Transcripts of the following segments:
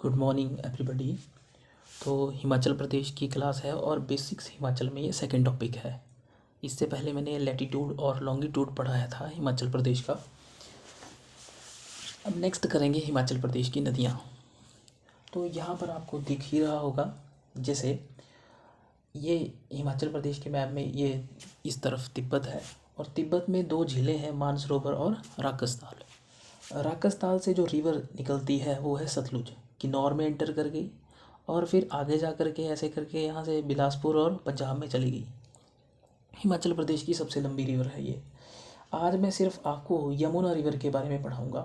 Good morning everybody. तो हिमाचल प्रदेश की class है और बेसिक्स हिमाचल में ये सेकंड टॉपिक है। इससे पहले मैंने लैटिट्यूड और लॉन्गिट्यूड पढ़ाया था हिमाचल प्रदेश का। अब नेक्स्ट करेंगे हिमाचल प्रदेश की नदियाँ। तो यहाँ पर आपको दिख ही रहा होगा, जैसे ये हिमाचल प्रदेश के मैप में ये इस तरफ तिब्बत है और तिब्बत में दो झीलें हैं, मानसरोवर और राकस ताल। राकस ताल से जो रिवर निकलती है वो है सतलुज, किन्नौर में एंटर कर गई और फिर आगे जा कर के ऐसे करके यहाँ से बिलासपुर और पंजाब में चली गई। हिमाचल प्रदेश की सबसे लंबी रिवर है ये। आज मैं सिर्फ आपको यमुना रिवर के बारे में पढ़ाऊँगा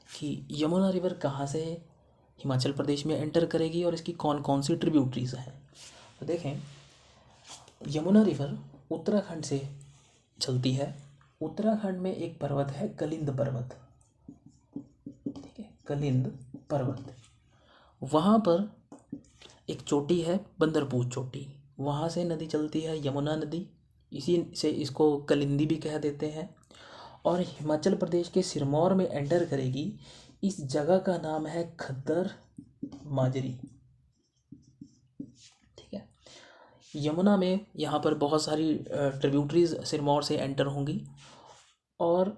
कि यमुना रिवर कहाँ से हिमाचल प्रदेश में एंटर करेगी और इसकी कौन कौन सी ट्रिब्यूटरीज हैं। तो देखें, यमुना रिवर उत्तराखंड से चलती है। उत्तराखंड में एक पर्वत है कलिंद पर्वत, ठीक है, कलिंद पर्वत। वहाँ पर एक चोटी है बंदरपूर चोटी, वहाँ से नदी चलती है यमुना नदी, इसी से इसको कलिंदी भी कह देते हैं। और हिमाचल प्रदेश के सिरमौर में एंटर करेगी। इस जगह का नाम है खद्दर माजरी, ठीक है। यमुना में यहाँ पर बहुत सारी ट्रिब्यूटरीज सिरमौर से एंटर होंगी और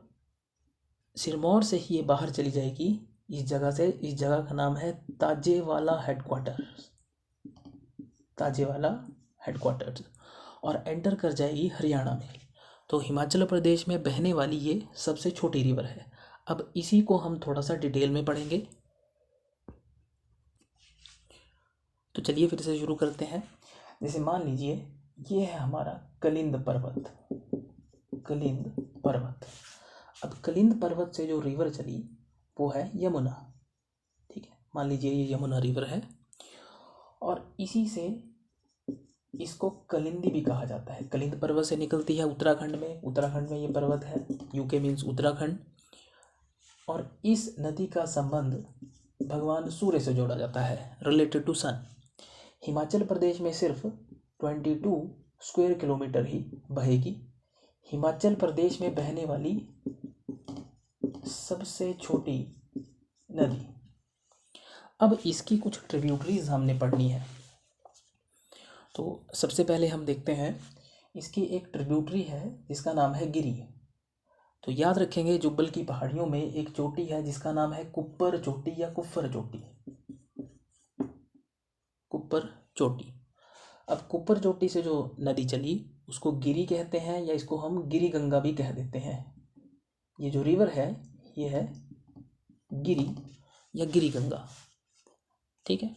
सिरमौर से ही ये बाहर चली जाएगी इस जगह से। इस जगह का नाम है ताजेवाला हेडक्वार्टर्स, ताजेवाला हेडक्वार्टर्स, और एंटर कर जाएगी हरियाणा में। तो हिमाचल प्रदेश में बहने वाली ये सबसे छोटी रिवर है। अब इसी को हम थोड़ा सा डिटेल में पढ़ेंगे। तो चलिए फिर से शुरू करते हैं। जैसे मान लीजिए ये है हमारा कलिंद पर्वत, कलिंद पर्वत। अब कलिंद पर्वत से जो रिवर चली वो है यमुना, ठीक है। मान लीजिए ये यमुना रिवर है और इसी से इसको कलिंदी भी कहा जाता है। कलिंद पर्वत से निकलती है उत्तराखंड में, उत्तराखंड में ये पर्वत है, यूके मीन्स उत्तराखंड। और इस नदी का संबंध भगवान सूर्य से जोड़ा जाता है, रिलेटेड टू सन। हिमाचल प्रदेश में सिर्फ 22 स्क्वायर किलोमीटर ही बहेगी। हिमाचल प्रदेश में बहने वाली सबसे छोटी नदी। अब इसकी कुछ ट्रिब्यूटरीज हमने पढ़नी है। तो सबसे पहले हम देखते हैं, इसकी एक ट्रिब्यूटरी है जिसका नाम है गिरी। तो याद रखेंगे, जुब्बल की पहाड़ियों में एक चोटी है जिसका नाम है कुप्पर चोटी या कुफ्फर चोटी, कुप्पर चोटी। अब कुप्पर चोटी से जो नदी चली उसको गिरी कहते हैं, या इसको हम गिरी गंगा भी कह देते हैं। ये जो रिवर है ये है गिरी या गिरी गंगा, ठीक है।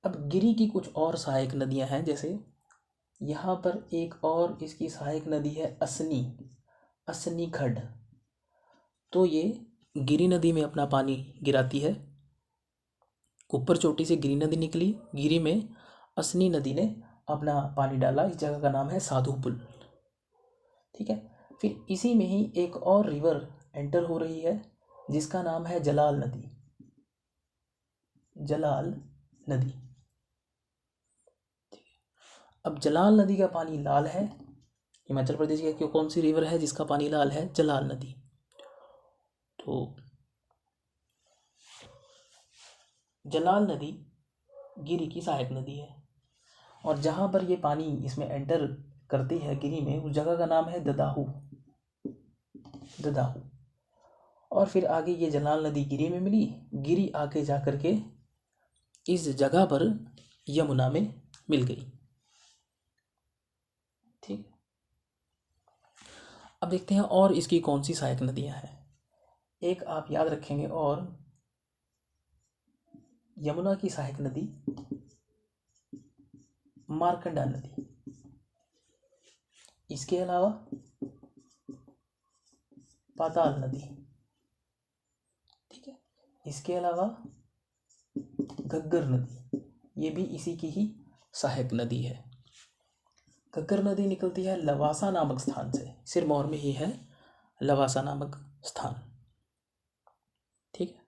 अब गिरी की कुछ और सहायक नदियां हैं, जैसे यहाँ पर एक और इसकी सहायक नदी है असनी, असनी खड्ड। तो ये गिरी नदी में अपना पानी गिराती है। कुप्पर चोटी से गिरी नदी निकली, गिरी में असनी नदी ने अपना पानी डाला। इस जगह का नाम है साधुपुल, ठीक है। फिर इसी में ही एक और रिवर एंटर हो रही है जिसका नाम है जलाल नदी, जलाल नदी। अब जलाल नदी का पानी लाल है। हिमाचल प्रदेश की कौन सी रिवर है जिसका पानी लाल है? जलाल नदी। तो जलाल नदी गिरी की सहायक नदी है और जहाँ पर ये पानी इसमें एंटर करती है गिरी में, उस जगह का नाम है ददाहू, ददाहू। और फिर आगे ये जलाल नदी गिरी में मिली, गिरी आके जा कर के इस जगह पर यमुना में मिल गई, ठीक। अब देखते हैं और इसकी कौन सी सहायक नदियां हैं। एक आप याद रखेंगे, और यमुना की सहायक नदी मार्कंडा नदी। इसके अलावा पाताल नदी, ठीक है। इसके अलावा घग्गर नदी, ये भी इसी की ही सहायक नदी है। घग्गर नदी निकलती है लवासा नामक स्थान से, सिरमौर में ही है लवासा नामक स्थान, ठीक है।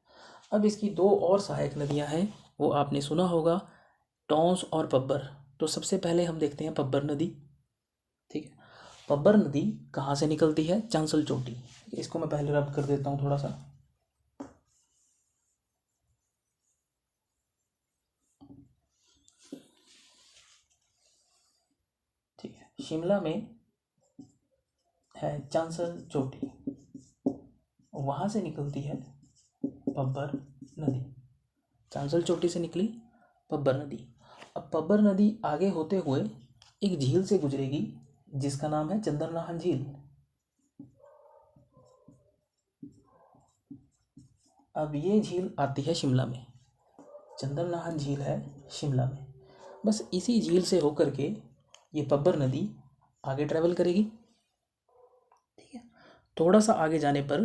अब इसकी दो और सहायक नदियां हैं, वो आपने सुना होगा, टॉन्स और पब्बर। तो सबसे पहले हम देखते हैं पब्बर नदी, ठीक है। पब्बर नदी कहाँ से निकलती है? चांसल चोटी। इसको मैं पहले रब कर देता हूँ थोड़ा सा। शिमला में है चांसल चोटी, वहाँ से निकलती है पब्बर नदी। चांसल चोटी से निकली पब्बर नदी। अब पब्बर नदी आगे होते हुए एक झील से गुजरेगी जिसका नाम है चंद्रनाहन झील। अब ये झील आती है शिमला में, चंद्रनाहन झील है शिमला में। बस इसी झील से होकर के ये पब्बर नदी आगे ट्रैवल करेगी। ठीक है, थोड़ा सा आगे जाने पर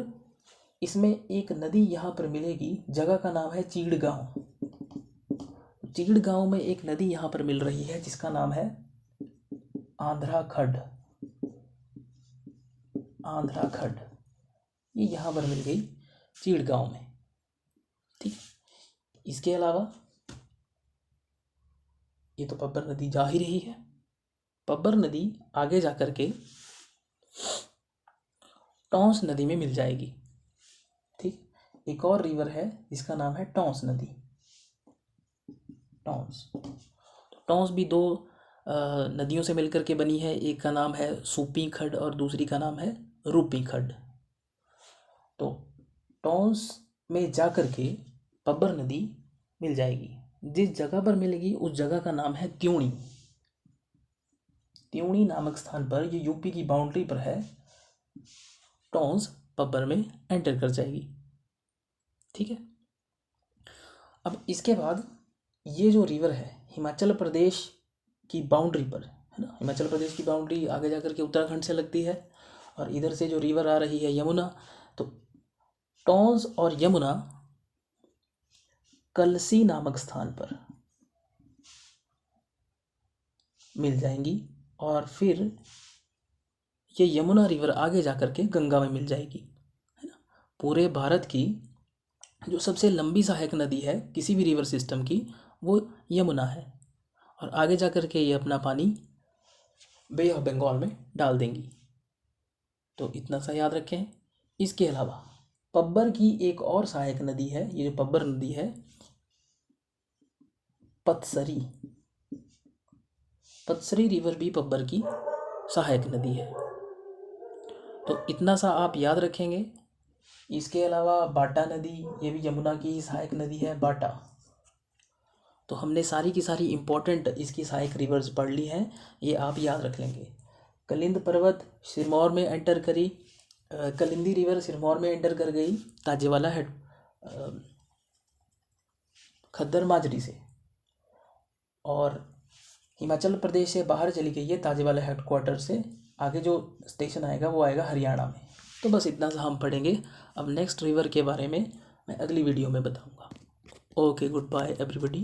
इसमें एक नदी यहाँ पर मिलेगी, जगह का नाम है चीड़गांव। चीड़गांव में एक नदी यहाँ पर मिल रही है जिसका नाम है आंध्रा खड्ड। आंध्रा खड्ड ये यहाँ पर मिल गई चीड़गांव में। ठीक, इसके अलावा ये तो पब्बर नदी जा ही रही है। पब्बर नदी आगे जाकर के टॉन्स नदी में मिल जाएगी। ठीक, एक और रिवर है जिसका नाम है टॉन्स नदी। टॉन्स, टॉन्स भी दो नदियों से मिलकर के बनी है। एक का नाम है सूपी खड्ड और दूसरी का नाम है रूपी खड्ड। तो टॉन्स में जाकर के पब्बर नदी मिल जाएगी। जिस जगह पर मिलेगी उस जगह का नाम है त्यूणी। त्यूणी नामक स्थान पर, ये यूपी की बाउंड्री पर है, टॉन्स पब्बर में एंटर कर जाएगी। ठीक है, अब इसके बाद ये जो रिवर है हिमाचल प्रदेश की बाउंड्री पर है ना। हिमाचल प्रदेश की बाउंड्री आगे जाकर के उत्तराखंड से लगती है और इधर से जो रिवर आ रही है यमुना, तो टॉन्स और यमुना कलसी नामक स्थान पर मिल जाएंगी और फिर ये यमुना रिवर आगे जाकर के गंगा में मिल जाएगी, है ना। पूरे भारत की जो सबसे लंबी सहायक नदी है किसी भी रिवर सिस्टम की वो यमुना है और आगे जाकर के ये अपना पानी बे ऑफ बंगाल में डाल देंगी। तो इतना सा याद रखें। इसके अलावा पब्बर की एक और सहायक नदी है, ये जो पब्बर नदी है पतसरी। पतसरी रिवर भी पब्बर की सहायक नदी है। तो इतना सा आप याद रखेंगे। इसके अलावा बाटा नदी, ये भी यमुना की सहायक नदी है, बाटा। तो हमने सारी की सारी इम्पोर्टेंट इसकी सहायक रिवर्स पढ़ ली हैं, ये आप याद रख लेंगे। कलिंद पर्वत सिरमौर में एंटर करी, कलिंदी रिवर सिरमौर में एंटर कर गई ताजेवाला हेड खद्दर माजरी से, और हिमाचल प्रदेश से बाहर चली गई है ताजेवाला हेडक्वार्टर से। आगे जो स्टेशन आएगा वो आएगा हरियाणा में। तो बस इतना सा हम पढ़ेंगे। अब नेक्स्ट रिवर के बारे में मैं अगली वीडियो में बताऊंगा। Okay, good bye everybody.